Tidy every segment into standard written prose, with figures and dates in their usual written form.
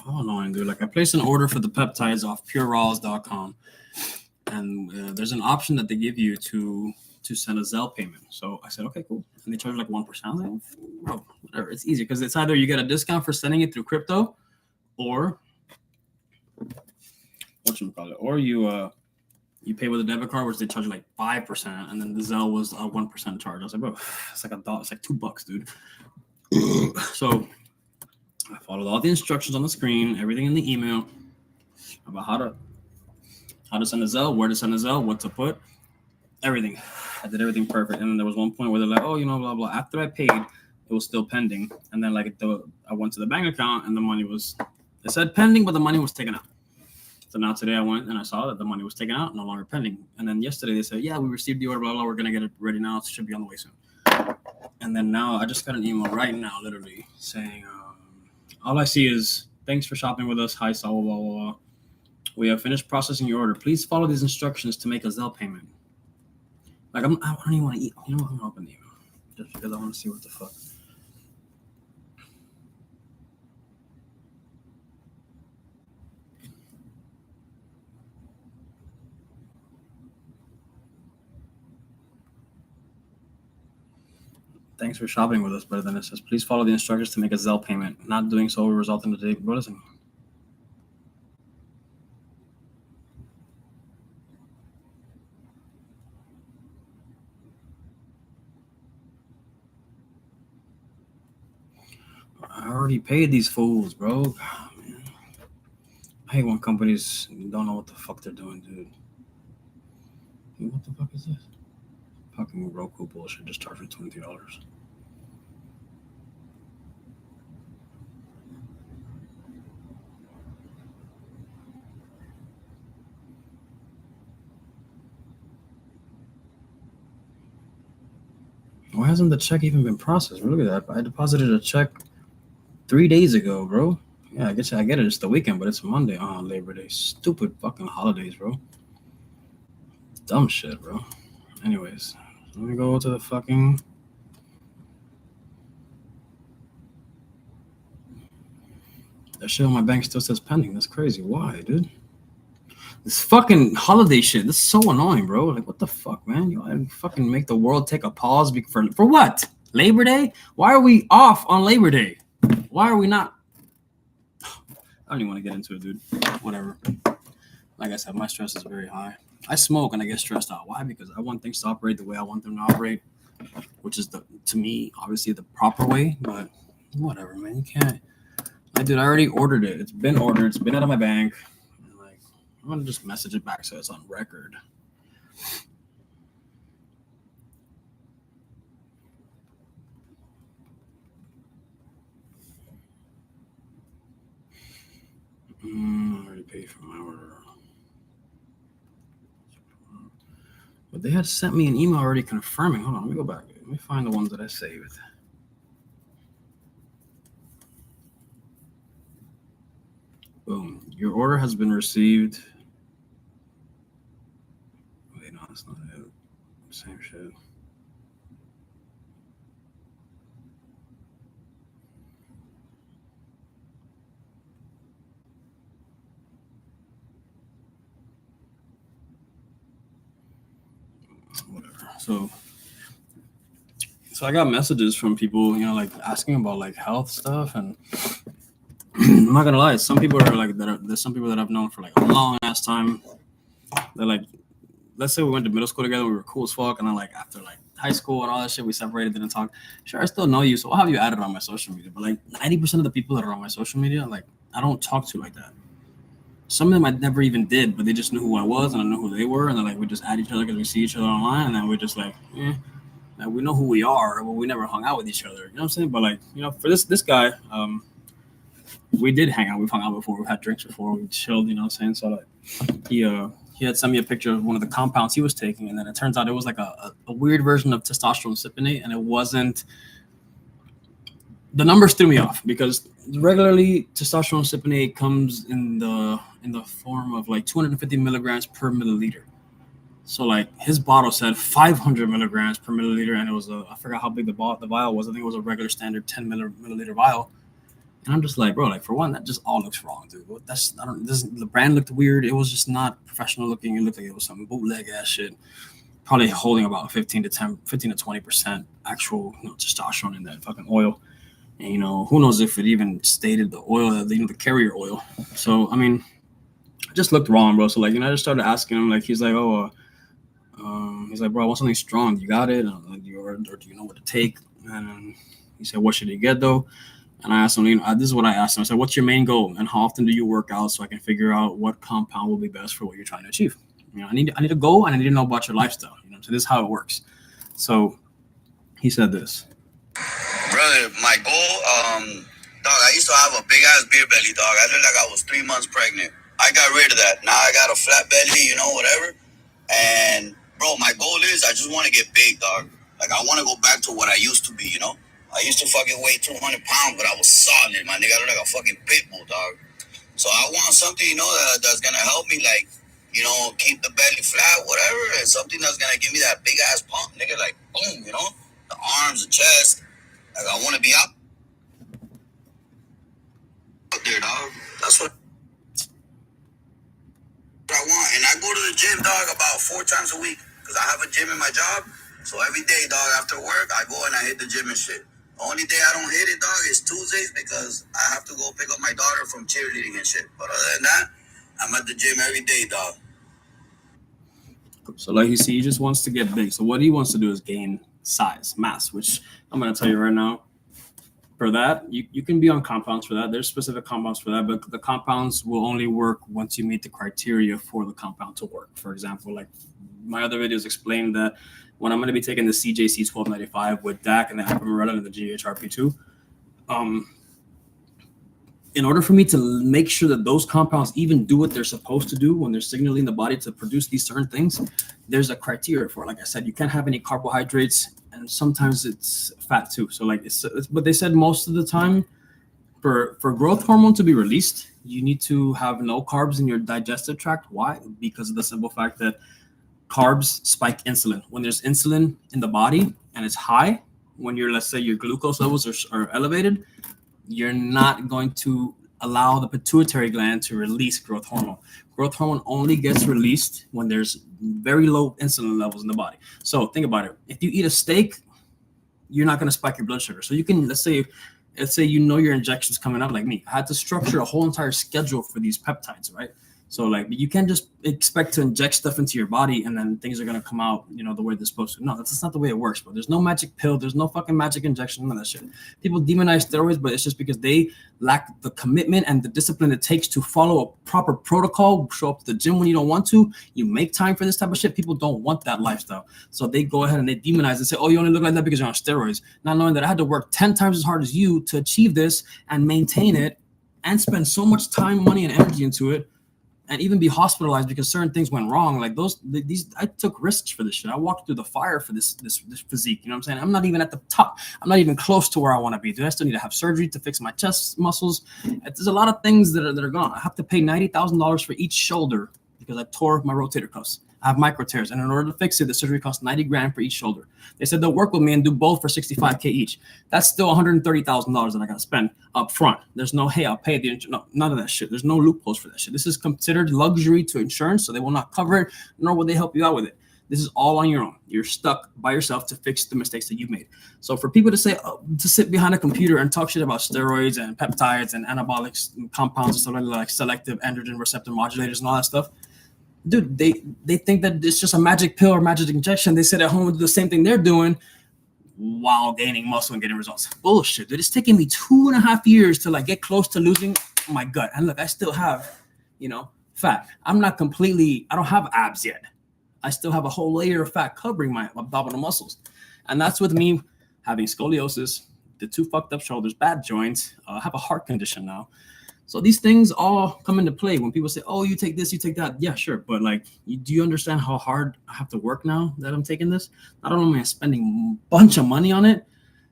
Oh no, dude! Like I placed an order for the peptides off PureRaws.com, and there's an option that they give you to send a Zelle payment. So I said, okay, cool. And they charge like 1%. I was like, bro, whatever. It's easy because it's either you get a discount for sending it through crypto, or whatchamacallit, or you pay with a debit card, which they charge like 5%, and then the Zelle was a 1% charge. I was like, bro, it's like $1. It's like $2, dude. So I followed all the instructions on the screen, everything in the email about how to send a Zelle, where to send a Zelle, what to put, everything. I did everything perfect. And then there was one point where they're like, oh, blah, blah. After I paid, it was still pending. And then I went to the bank account and the money was, it said pending, but the money was taken out. So now today I went and I saw that the money was taken out, no longer pending. And then yesterday they said, yeah, we received the order, blah, blah. We're going to get it ready now. It should be on the way soon. And then now I just got an email right now, literally saying, all I see is, thanks for shopping with us. Hi, blah, blah, blah, blah. We have finished processing your order. Please follow these instructions to make a Zelle payment. Like, I don't even want to eat. You know what? I'm going to open the email just because I want to see what the fuck. Thanks for shopping with us. But then it says, please follow the instructions to make a Zelle payment. Not doing so will result in a delay. Bro, listen. I already paid these fools, bro. Oh, man. I hate when companies don't know what the fuck they're doing, dude. What the fuck is this? Fucking Roku bullshit. Just charge me $23. Why hasn't the check even been processed? Look at that. I deposited a check 3 days ago, bro. Yeah, I guess I get it. It's the weekend, but it's Monday on Labor Day. Stupid fucking holidays, bro. Dumb shit, bro. Anyways, let me go to the fucking. That shit on my bank still says pending. That's crazy. Why, dude? This fucking holiday shit. This is so annoying, bro. Like, what the fuck, man? You fucking make the world take a pause for what? Labor Day? Why are we off on Labor Day? Why are we not? I don't even want to get into it, dude. Whatever. Like I said, my stress is very high. I smoke and I get stressed out. Why? Because I want things to operate the way I want them to operate, which is to me, obviously the proper way. But whatever, man. You can't. Like, dude, I already ordered it. It's been ordered. It's been out of my bank. Like, I'm gonna just message it back so it's on record. I already paid for my order. But they had sent me an email already confirming. Hold on, let me go back. Let me find the ones that I saved. Boom. Your order has been received. Wait, no, that's not it. Same shit. Whatever. So I got messages from people, like asking about like health stuff, and I'm not gonna lie, some people are like there's some people that I've known for like a long ass time. They're like, let's say we went to middle school together, we were cool as fuck, and then like after like high school and all that shit, we separated, didn't talk. Sure, I still know you, so I'll have you added on my social media. But like 90% of the people that are on my social media, like I don't talk to like that. Some of them I never even did, but they just knew who I was and I knew who they were, and then like we just add each other because we see each other online, and then we're just like, we know who we are, but we never hung out with each other. You know what I'm saying? But like, for this guy, we did hang out. We've hung out before. We've had drinks before. We chilled. You know what I'm saying? So like, he had sent me a picture of one of the compounds he was taking, and then it turns out it was like a weird version of testosterone cypionate, and it wasn't. The numbers threw me off because regularly testosterone cypionate comes in the form of like 250 milligrams per milliliter. So like his bottle said 500 milligrams per milliliter, and it was I forgot how big the vial was. I think it was a regular standard 10 milliliter vial, And I'm just like, bro, like for one, that just all looks wrong, dude. That's I don't. This the brand looked weird. It was just not professional looking. It looked like it was some bootleg ass shit. Probably holding about 15 to 20% actual testosterone in that fucking oil. And who knows if it even stated the oil, the carrier oil. So I mean, it just looked wrong, bro. So like, I just started asking him. Like, he's like, oh, he's like, bro, I want something strong. You got it? Or do you know what to take? And he said, what should he get though? And I asked him, this is what I asked him. I said, what's your main goal? And how often do you work out so I can figure out what compound will be best for what you're trying to achieve? I need a goal, and I need to know about your lifestyle. So this is how it works. So he said this. Brother, my goal, dog, I used to have a big ass beer belly, dog. I looked like I was 3 months pregnant. I got rid of that. Now I got a flat belly, whatever. And bro, my goal is I just want to get big, dog. Like I want to go back to what I used to be, I used to fucking weigh 200 pounds, but I was solid, my nigga. I look like a fucking pit bull, dog. So I want something, that's gonna help me, like, keep the belly flat, whatever, and something that's gonna give me that big ass pump, nigga, like boom, the arms, the chest. Like I want to be out there, dog. That's what I want, and I go to the gym, dog, about 4 times a week because I have a gym in my job. So every day, dog, after work, I go and I hit the gym and shit. The only day I don't hit it, dog, is Tuesdays because I have to go pick up my daughter from cheerleading and shit. But other than that, I'm at the gym every day, dog. So like you see, he just wants to get big. So what he wants to do is gain size, mass, which I'm going to tell you right now. For that, you can be on compounds for that. There's specific compounds for that, but the compounds will only work once you meet the criteria for the compound to work. For example, like my other videos explain that when I'm going to be taking the CJC 1295 with DAC and the Apamerella and the GHRP2, in order for me to make sure that those compounds even do what they're supposed to do when they're signaling the body to produce these certain things, there's a criteria for it. Like I said, you can't have any carbohydrates, and sometimes it's fat too. So like, but they said most of the time for growth hormone to be released, you need to have no carbs in your digestive tract. Why? Because of the simple fact that carbs spike insulin. When there's insulin in the body and it's high, when let's say your glucose levels are elevated, you're not going to allow the pituitary gland to release growth hormone. Growth hormone only gets released when there's very low insulin levels in the body. So think about it. If you eat a steak, you're not going to spike your blood sugar. So you can, let's say your injections coming up like me. I had to structure a whole entire schedule for these peptides, right? So like you can't just expect to inject stuff into your body and then things are gonna come out, the way they're supposed to. No, that's not the way it works. But there's no magic pill. There's no fucking magic injection. None of that shit. People demonize steroids, but it's just because they lack the commitment and the discipline it takes to follow a proper protocol. Show up to the gym when you don't want to. You make time for this type of shit. People don't want that lifestyle, so they go ahead and they demonize and say, "Oh, you only look like that because you're on steroids." Not knowing that I had to work 10 times as hard as you to achieve this and maintain it, and spend so much time, money, and energy into it. And even be hospitalized because certain things went wrong. Like these, I took risks for this shit. I walked through the fire for this physique. You know what I'm saying? I'm not even at the top. I'm not even close to where I want to be. Dude, I still need to have surgery to fix my chest muscles. There's a lot of things that are gone. I have to pay $90,000 for each shoulder because I tore my rotator cuffs. I have micro tears, and in order to fix it, the surgery costs $90,000 for each shoulder. They said they'll work with me and do both for $65,000 each. That's still $130,000 that I gotta spend up front. There's no, hey, I'll pay the insurance. No, none of that shit. There's no loopholes for that shit. This is considered luxury to insurance, so they will not cover it, nor will they help you out with it. This is all on your own. You're stuck by yourself to fix the mistakes that you've made. So for people to say, to sit behind a computer and talk shit about steroids and peptides and anabolic compounds and stuff like selective androgen receptor modulators and all that stuff, dude, they think that it's just a magic pill or magic injection. They sit at home and do the same thing they're doing while gaining muscle and getting results. Bullshit, dude. It's taking me 2.5 years to like get close to losing my gut. And look, I still have, fat. I'm not completely, I don't have abs yet. I still have a whole layer of fat covering my abdominal muscles. And that's with me having scoliosis, the 2 fucked up shoulders, bad joints, I have a heart condition now. So these things all come into play when people say, "Oh, you take this, you take that." Yeah, sure, but like, do you understand how hard I have to work now that I'm taking this? Not only am I spending a bunch of money on it,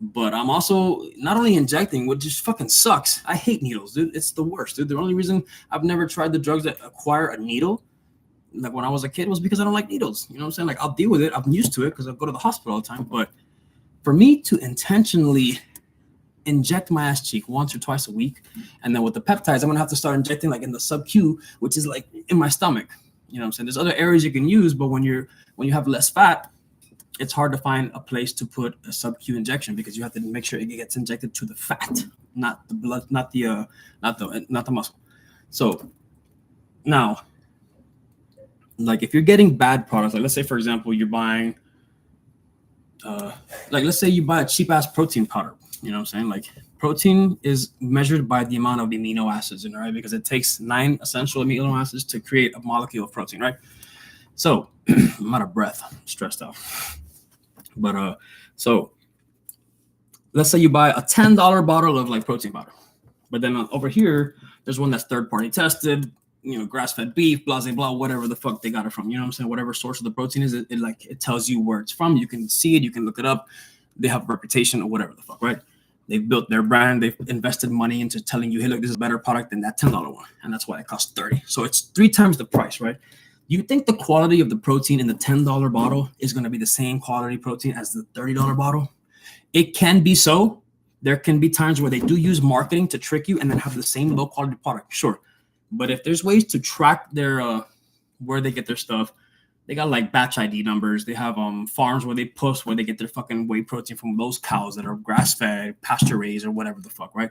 but I'm also not only injecting, which just fucking sucks. I hate needles, dude. It's the worst, dude. The only reason I've never tried the drugs that acquire a needle, like when I was a kid, was because I don't like needles. You know what I'm saying? Like, I'll deal with it. I'm used to it because I go to the hospital all the time. But for me to intentionally inject my ass cheek once or twice a week. And then with the peptides, I'm going to have to start injecting like in the sub-Q, which is like in my stomach. You know what I'm saying? There's other areas you can use, but when you have less fat, it's hard to find a place to put a sub-Q injection because you have to make sure it gets injected to the fat, not the blood, not the muscle. So now, like if you're getting bad products, like let's say for example you're buying, like let's say you buy a cheap ass protein powder. You know what I'm saying? Like protein is measured by the amount of amino acids in it, right? Because it takes 9 essential amino acids to create a molecule of protein, right? So I'm out of breath, I'm stressed out. But so let's say you buy a $10 bottle of like protein powder, but then over here there's one that's third party tested, you know, grass-fed beef, blah blah blah, whatever the fuck they got it from. You know what I'm saying? Whatever source of the protein is, it tells you where it's from. You can see it, you can look it up. They have a reputation or whatever the fuck, right? They've built their brand. They've invested money into telling you, hey, look, this is a better product than that $10 one, and that's why it costs $30. So it's 3 times the price, right? You think the quality of the protein in the $10 bottle is going to be the same quality protein as the $30 bottle? It can be so. There can be times where they do use marketing to trick you and then have the same low quality product, sure. But if there's ways to track their where they get their stuff, they got like batch ID numbers. They have farms where they post where they get their fucking whey protein from those cows that are grass fed, pasture raised, or whatever the fuck, right?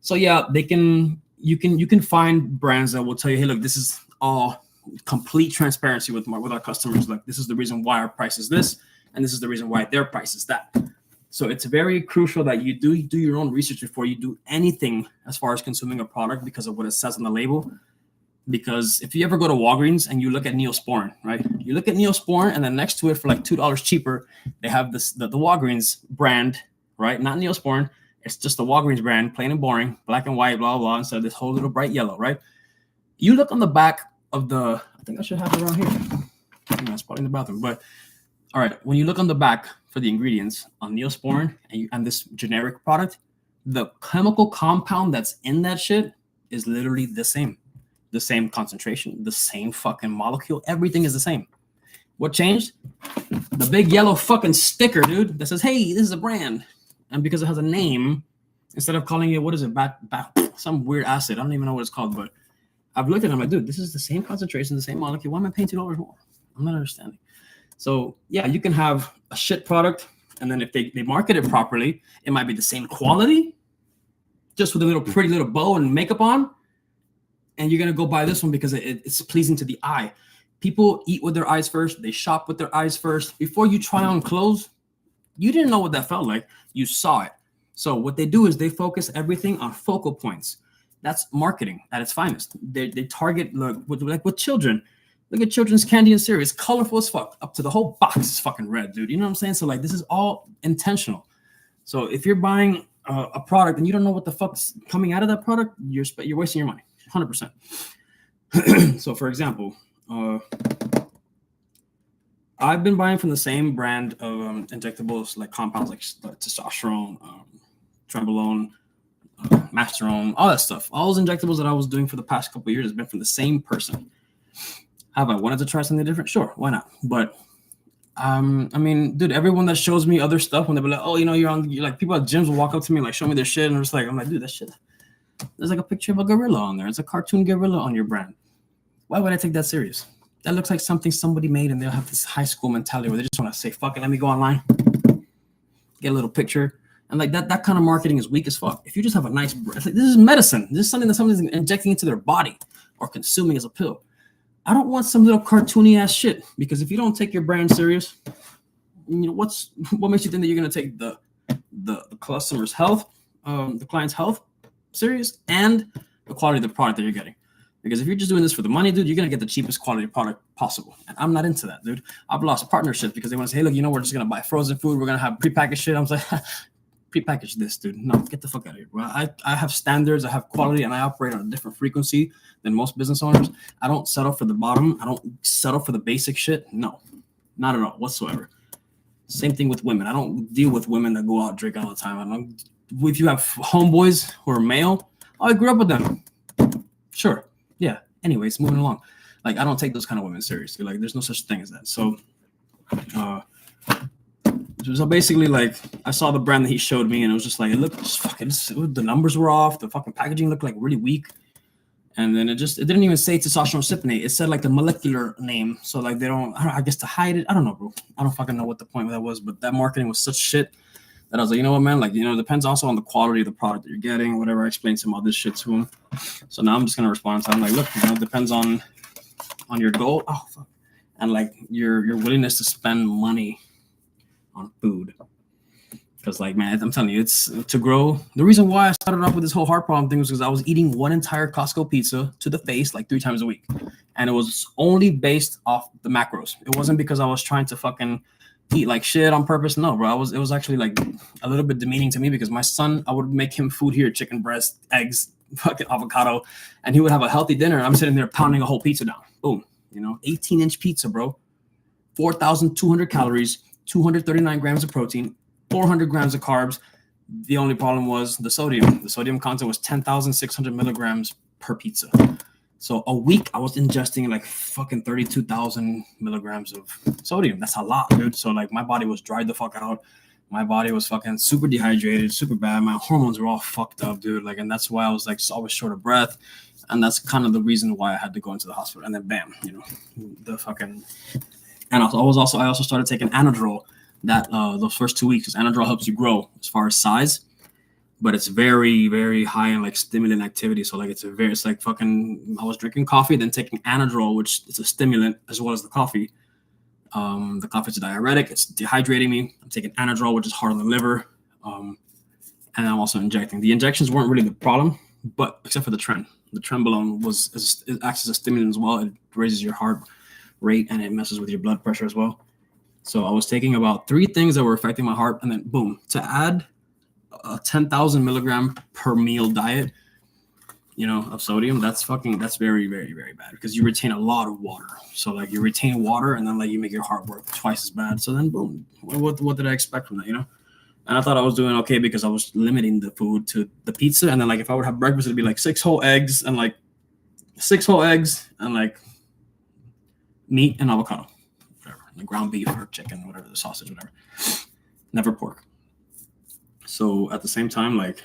So yeah, they can. You can find brands that will tell you, hey, look, this is all complete transparency with our customers. Like this is the reason why our price is this, and this is the reason why their price is that. So it's very crucial that you do your own research before you do anything as far as consuming a product because of what it says on the label. Because if you ever go to Walgreens and you look at Neosporin, right? You look at Neosporin and then next to it for like $2 cheaper, they have the Walgreens brand, right? Not Neosporin. It's just the Walgreens brand, plain and boring, black and white, blah, blah, blah, instead of this whole little bright yellow, right? You look on the back of I think I should have it around here. It's probably in the bathroom, but all right. When you look on the back for the ingredients on Neosporin and this generic product, the chemical compound that's in that shit is literally the same. The same concentration, the same fucking molecule. Everything is the same. What changed? The big yellow fucking sticker, dude, that says, hey, this is a brand. And because it has a name, instead of calling it, what is it? Some weird acid. I don't even know what it's called, but I've looked at it. I'm like, dude, this is the same concentration, the same molecule. Why am I paying $2 more? I'm not understanding. So yeah, you can have a shit product, and then if they market it properly, it might be the same quality, just with a little pretty little bow and makeup on. And you're going to go buy this one because it's pleasing to the eye. People eat with their eyes first. They shop with their eyes first. Before you try on clothes, you didn't know what that felt like. You saw it. So what they do is they focus everything on focal points. That's marketing at its finest. They target like with children. Look at children's candy and cereal. It's colorful as fuck. Up to the whole box is fucking red, dude. You know what I'm saying? So like this is all intentional. So if you're buying a product and you don't know what the fuck's coming out of that product, you're wasting your money. 100%. So, for example, I've been buying from the same brand of injectables, like compounds like testosterone, trenbolone, masterone, all that stuff. All those injectables that I was doing for the past couple of years has been from the same person. Have I wanted to try something different? Sure, why not? But I mean, dude, everyone that shows me other stuff when they be like, oh, you know, you're like people at gyms will walk up to me and like show me their shit, and I'm just like, dude, that shit. There's like a picture of a gorilla on there. It's a cartoon gorilla on your brand. Why would I take that serious? That looks like something somebody made, and they'll have this high school mentality where they just want to say, fuck it, let me go online, get a little picture. And like that kind of marketing is weak as fuck. If you just have a nice brand, like, this is medicine. This is something that somebody's injecting into their body or consuming as a pill. I don't want some little cartoony ass shit, because if you don't take your brand serious, you know, what makes you think that you're going to take the customer's health, the client's health serious, and the quality of the product that you're getting? Because if you're just doing this for the money, dude, you're going to get the cheapest quality product possible. And I'm not into that, dude. I've lost partnerships because they want to say, hey, look, you know, we're just going to buy frozen food. We're going to have prepackaged shit. I was like, prepackaged this, dude. No, get the fuck out of here, bro. I have standards. I have quality, and I operate on a different frequency than most business owners. I don't settle for the bottom. I don't settle for the basic shit. No, not at all whatsoever. Same thing with women. I don't deal with women that go out drinking all the time. If you have homeboys who are male, I grew up with them. Sure. Yeah. Anyways, moving along. Like, I don't take those kind of women seriously. Like, there's no such thing as that. So, So basically, like, I saw the brand that he showed me, and it was just like, it looked just fucking, the numbers were off, the fucking packaging looked like really weak. And then it didn't even say testosterone cypionate. It said like the molecular name. So like I guess to hide it. I don't know, bro. I don't fucking know what the point of that was, but that marketing was such shit that I was like, you know what, man? Like, it depends also on the quality of the product that you're getting, whatever. I explained some all this shit to him. So now I'm just gonna respond to him like, look, it depends on your goal. Oh fuck. And like your willingness to spend money on food. Because, like, man, I'm telling you, it's to grow. The reason why I started off with this whole heart problem thing was because I was eating one entire Costco pizza to the face like 3 times a week. And it was only based off the macros. It wasn't because I was trying to fucking eat like shit on purpose. No, bro. It was actually like a little bit demeaning to me because my son, I would make him food here, chicken breast, eggs, fucking avocado, and he would have a healthy dinner. I'm sitting there pounding a whole pizza down. Boom. 18-inch pizza, bro. 4,200 calories, 239 grams of protein, 400 grams of carbs. The only problem was the sodium. The sodium content was 10,600 milligrams per pizza. So a week I was ingesting like fucking 32,000 milligrams of sodium. That's a lot, dude. So like my body was dried the fuck out. My body was fucking super dehydrated, super bad. My hormones were all fucked up, dude. Like, and that's why I was like always short of breath. And that's kind of the reason why I had to go into the hospital. And then bam, the fucking. And I also started taking Anadrol that those first 2 weeks, because Anadrol helps you grow as far as size, but it's very, very high in like stimulant activity. So like it's like fucking, I was drinking coffee, then taking Anadrol, which is a stimulant as well as the coffee. The coffee is a diuretic, it's dehydrating me. I'm taking Anadrol, which is hard on the liver. And I'm also injecting. The injections weren't really the problem, but except for the tren. The trenbolone it acts as a stimulant as well. It raises your heart rate and it messes with your blood pressure as well. So I was taking about 3 things that were affecting my heart, and then boom, to add a 10,000 milligram per meal diet, of sodium, that's very, very, very bad because you retain a lot of water. So like you retain water and then like you make your heart work twice as bad. So then boom, what did I expect from that, And I thought I was doing okay because I was limiting the food to the pizza. And then like if I would have breakfast, it'd be like 6 whole eggs and like meat and avocado. The ground beef or chicken, whatever, the sausage, whatever. Never pork. So at the same time, like,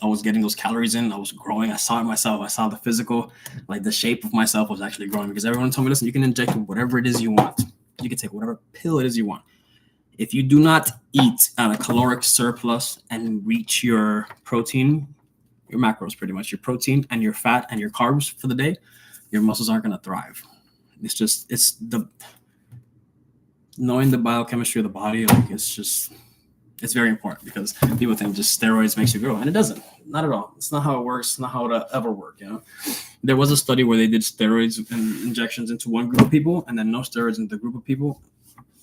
I was getting those calories in. I was growing. I saw it myself. I saw the physical, like the shape of myself was actually growing because everyone told me, listen, you can inject whatever it is you want. You can take whatever pill it is you want. If you do not eat at a caloric surplus and reach your protein, your macros pretty much, your protein and your fat and your carbs for the day, your muscles aren't going to thrive. It's knowing the biochemistry of the body. Like it's very important because people think just steroids makes you grow, and it doesn't. Not at all. It's not how it works. It's not how it'll ever work. There was a study where they did steroids and injections into one group of people, and then no steroids into the group of people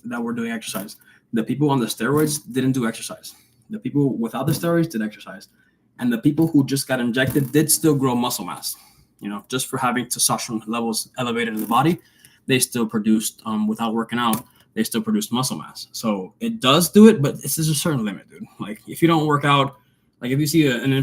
that were doing exercise. The people on the steroids didn't do exercise. The people without the steroids did exercise, and the people who just got injected did still grow muscle mass. Just for having testosterone levels elevated in the body, they still produced, without working out, they still produced muscle mass. So it does do it, but it's just a certain limit, dude. Like if you don't work out, like if you see an